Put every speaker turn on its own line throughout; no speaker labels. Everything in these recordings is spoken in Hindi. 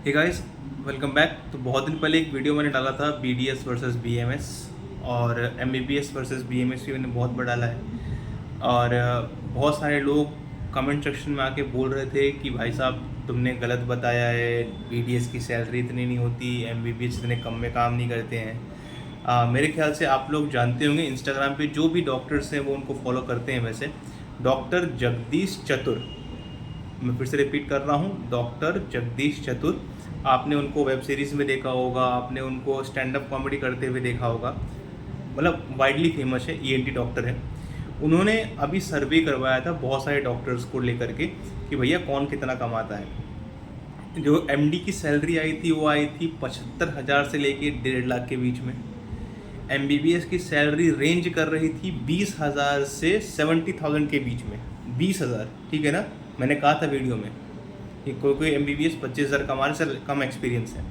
Hey guys, welcome back. तो बहुत दिन पहले एक वीडियो मैंने डाला था BDS वर्सेस BMS और MBBS वर्सेस BMS भी मैंने बहुत बार डाला है। और बहुत सारे लोग कमेंट सेक्शन में आके बोल रहे थे कि भाई साहब तुमने गलत बताया है, BDS की सैलरी इतनी नहीं होती, MBBS इतने कम में काम नहीं करते हैं। मेरे ख्याल से आप लोग जानते होंगे, इंस्टाग्राम पे जो भी डॉक्टर्स हैं वो उनको फॉलो करते हैं। वैसे डॉक्टर जगदीश चतुर, मैं फिर से रिपीट कर रहा हूँ, डॉक्टर जगदीश चतुर। आपने उनको वेब सीरीज़ में देखा होगा, आपने उनको स्टैंड अप कॉमेडी करते हुए देखा होगा, मतलब वाइडली फेमस है, ENT डॉक्टर है। उन्होंने अभी सर्वे करवाया था बहुत सारे डॉक्टर्स को लेकर के कि भैया कौन कितना कमाता है। जो MD की सैलरी आई थी वो आई थी 75,000 से लेके 1.5 लाख के बीच में। MBBS की सैलरी रेंज कर रही थी 20,000 से 70,000 के बीच में। 20,000, ठीक है ना। मैंने कहा था वीडियो में कि कोई MBBS 25,000 कमाने से कम एक्सपीरियंस है।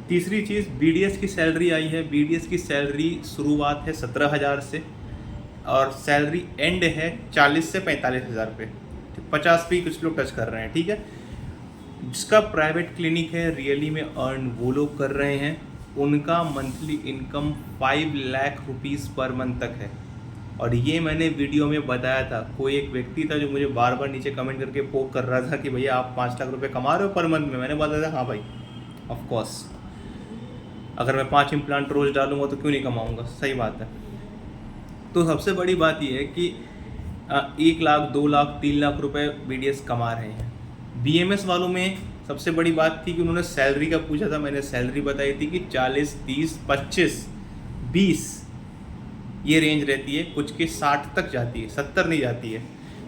तीसरी चीज़, BDS की सैलरी आई है। BDS की सैलरी शुरुआत है 17,000 से और सैलरी एंड है 40 से 45,000 पे। 50 पे ही कुछ लोग टच कर रहे हैं, ठीक है। जिसका प्राइवेट क्लिनिक है, रियली में अर्न वो लोग कर रहे हैं। उनका monthly income 5 lakh rupees per month तक है। और ये मैंने वीडियो में बताया था। कोई एक व्यक्ति था जो मुझे बार बार नीचे कमेंट करके पोक कर रहा था कि भैया आप 5 लाख रुपए कमा रहे हो पर मंथ में। मैंने बताया था हाँ भाई, ऑफ कोर्स, अगर मैं 5 इम्प्लांट रोज डालूंगा तो क्यों नहीं कमाऊंगा, सही बात है। तो सबसे बड़ी बात यह है कि 1 लाख 2 लाख 3 लाख रुपए BDS कमा रहे हैं। BMS वालों में सबसे बड़ी बात थी कि उन्होंने सैलरी का पूछा था। मैंने सैलरी बताई थी कि 40, 30, 25, 20 ये रेंज रहती है। कुछ के 60 तक जाती है, 70 नहीं जाती है।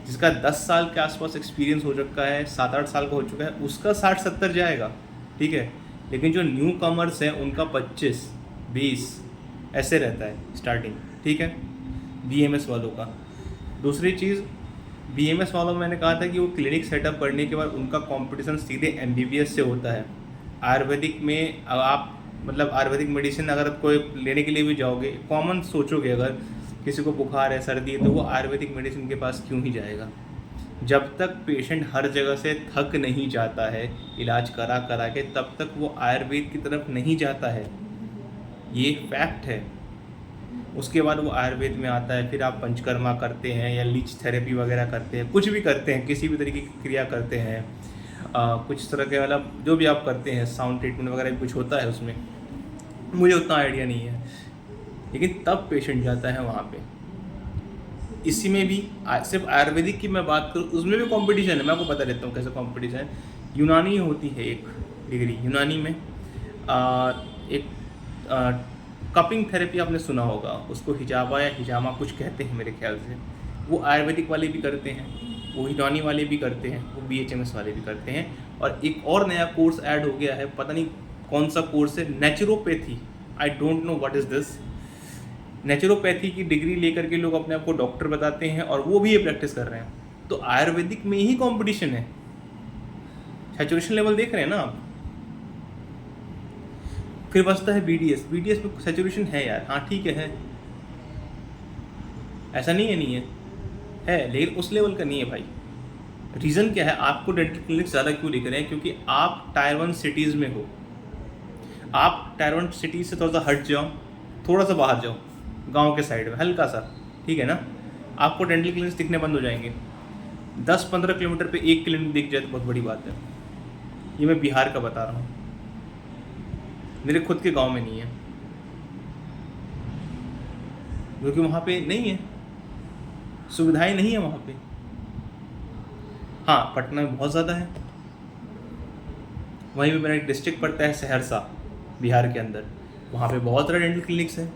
जिसका 10 साल के आसपास एक्सपीरियंस हो चुका है, 7-8 साल का हो चुका है, उसका 60-70 जाएगा, ठीक है। लेकिन जो न्यू कमर्स हैं उनका 25, 20 ऐसे रहता है स्टार्टिंग, ठीक है, BMS वालों का। दूसरी चीज़, BMS वालों में मैंने कहा था कि वो क्लिनिक सेटअप करने के बाद उनका कंपटीशन सीधे MBBS से होता है। आयुर्वेदिक में आप मतलब आयुर्वेदिक मेडिसिन अगर कोई लेने के लिए भी जाओगे, कॉमन सोचोगे, अगर किसी को बुखार है, सर्दी है, तो वो आयुर्वेदिक मेडिसिन के पास क्यों ही जाएगा। जब तक पेशेंट हर जगह से थक नहीं जाता है इलाज करा करा के, तब तक वो आयुर्वेद की तरफ नहीं जाता है। ये फैक्ट है। उसके बाद वो आयुर्वेद में आता है। फिर आप पंचकर्मा करते हैं या लीच थेरेपी वगैरह करते हैं, कुछ भी करते हैं, किसी भी तरीके की क्रिया करते हैं, कुछ तरह के मतलब जो भी आप करते हैं, साउंड ट्रीटमेंट वगैरह भी कुछ होता है उसमें, मुझे उतना आइडिया नहीं है। लेकिन तब पेशेंट जाता है वहाँ पे। इसी में भी सिर्फ आयुर्वेदिक की मैं बात करूँ, उसमें भी कंपटीशन है। मैं आपको बता देता हूँ कैसे कंपटीशन है। यूनानी होती है एक डिग्री, यूनानी में एक कपिंग थेरेपी आपने सुना होगा, उसको हिजाबा या हिजामा कुछ कहते हैं मेरे ख्याल से। वो आयुर्वेदिक वाले भी करते हैं, वो यूनानी वाले भी करते हैं, वो BHMS वाले भी करते हैं। और एक और नया कोर्स ऐड हो गया है, पता नहीं कौन सा कोर्स है, naturopathy. I don't know what is this. Naturopathy की डिग्री लेकर के लोग अपने आप को डॉक्टर बताते हैं और वो भी ये प्रैक्टिस कर रहे हैं। तो आयुर्वेदिक में ही कंपटीशन है। सैचुरेशन लेवल देख रहे हैं ना आप। फिर बचता है BDS में सैचुरेशन है यार, हाँ ठीक है, ऐसा नहीं है, नहीं है, लेकिन उस लेवल का नहीं है भाई। रीज़न क्या है, आपको डेंटल क्लिनिक ज़्यादा क्यों दिख रहे हैं? क्योंकि आप टायर 1 सिटीज़ में हो। आप टायर 1 सिटी से थोड़ा सा हट जाओ, थोड़ा सा बाहर जाओ, गांव के साइड में हल्का सा, ठीक है ना, आपको डेंटल क्लिनिक्स दिखने बंद हो जाएंगे। 10-15 किलोमीटर पे एक क्लिनिक दिख जाए तो बहुत बड़ी बात है। ये मैं बिहार का बता रहा हूँ, मेरे खुद के गांव में नहीं है, क्योंकि वहाँ पे नहीं है, सुविधाएं नहीं है वहाँ पे। हाँ, पटना में बहुत ज़्यादा है। वहीं पे मेरा एक डिस्ट्रिक्ट पड़ता है सहरसा, बिहार के अंदर, वहाँ पे बहुत सारे डेंटल क्लिनिक्स हैं।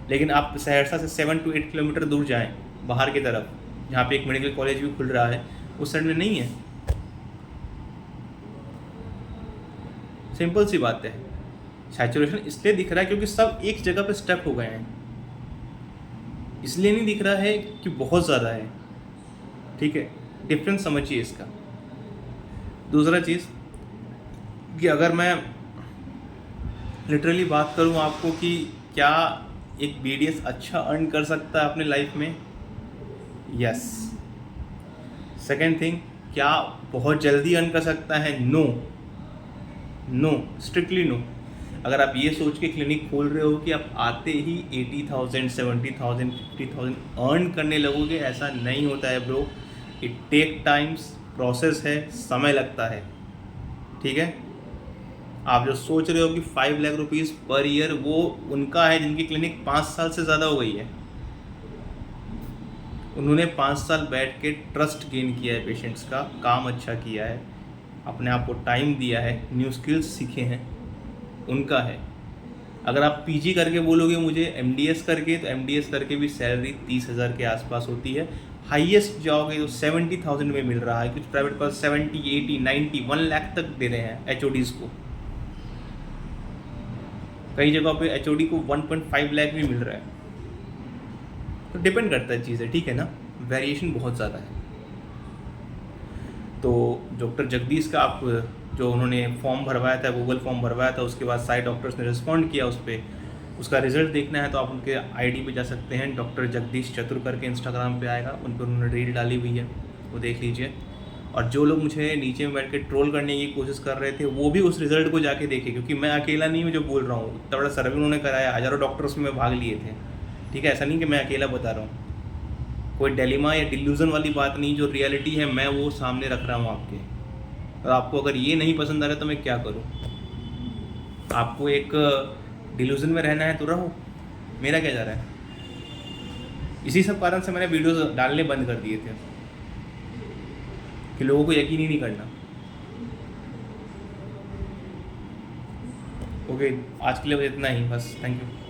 लेकिन आप सहरसा से 7 to 8 किलोमीटर दूर जाएं बाहर की तरफ, जहाँ पे एक मेडिकल कॉलेज भी खुल रहा है, उस साइड में नहीं है। सिंपल सी बात है। सैचुरेशन इसलिए दिख रहा है क्योंकि सब एक जगह पे स्टक हो गए हैं, इसलिए नहीं दिख रहा है कि बहुत ज़्यादा है, ठीक है। डिफरेंस समझिए इसका। दूसरा चीज़ कि अगर मैं लिटरली बात करूँ आपको कि क्या एक BDS अच्छा अर्न कर सकता है अपने लाइफ में, यस। सेकेंड थिंग, क्या बहुत जल्दी अर्न कर सकता है, नो। No, strictly no. अगर आप ये सोच के क्लिनिक खोल रहे हो कि आप आते ही 80,000 70,000 50,000 अर्न करने लगोगे, ऐसा नहीं होता है bro. It take times, process है, समय लगता है, ठीक है। आप जो सोच रहे हो कि 5 लाख रुपीज़ पर ईयर, वो उनका है जिनकी क्लिनिक 5 साल से ज़्यादा हो गई है। उन्होंने 5 साल बैठ के ट्रस्ट गेन किया है पेशेंट्स का, काम अच्छा किया है, अपने आप को टाइम दिया है, न्यू स्किल्स सीखे हैं, उनका है। अगर आप पीजी करके बोलोगे मुझे एमडीएस करके, तो एमडीएस करके भी सैलरी 30,000 के आसपास होती है। हाईएस्ट जाओगे तो 70,000 में मिल रहा है, कुछ प्राइवेट पास 70, 80, 90, 1 लाख तक दे रहे हैं एचओडीज़ को। कई जगहों पे एचओडी को 1.5 लाख भी मिल रहा है। तो डिपेंड करता है चीज़ें, ठीक है ना, वेरिएशन बहुत ज़्यादा है। तो डॉक्टर जगदीश का आप जो उन्होंने फॉर्म भरवाया था, गूगल फॉर्म भरवाया था, उसके बाद सारे डॉक्टर्स ने रिस्पॉन्ड किया उस पर। उसका रिजल्ट देखना है तो आप उनके आईडी पे जा सकते हैं, डॉक्टर जगदीश चतुर करके इंस्टाग्राम पे आएगा, उन पर उन्होंने रील डाली हुई है, वो देख लीजिए। और जो लोग मुझे नीचे में बैठ के ट्रोल करने की कोशिश कर रहे थे, वो भी उस रिजल्ट को जाके देखे, क्योंकि मैं अकेला नहीं हूँ जो बोल रहा हूँ। इतना बड़ा सर्वे उन्होंने कराया, हज़ारों डॉक्टर्स में भाग लिए थे, ठीक है। ऐसा नहीं कि मैं अकेला बता रहा हूँ, कोई डेलिमा या डिल्यूज़न वाली बात नहीं, जो रियलिटी है मैं वो सामने रख रहा हूँ आपके। और आपको अगर ये नहीं पसंद आ रहा तो मैं क्या करूँ? आपको एक डिल्यूज़न में रहना है तो रहो, मेरा क्या जा रहा है। इसी सब कारण से मैंने वीडियोस डालने बंद कर दिए थे कि लोगों को यकीन ही नहीं करना। ओके, आज के लिए बस इतना ही, बस, थैंक यू।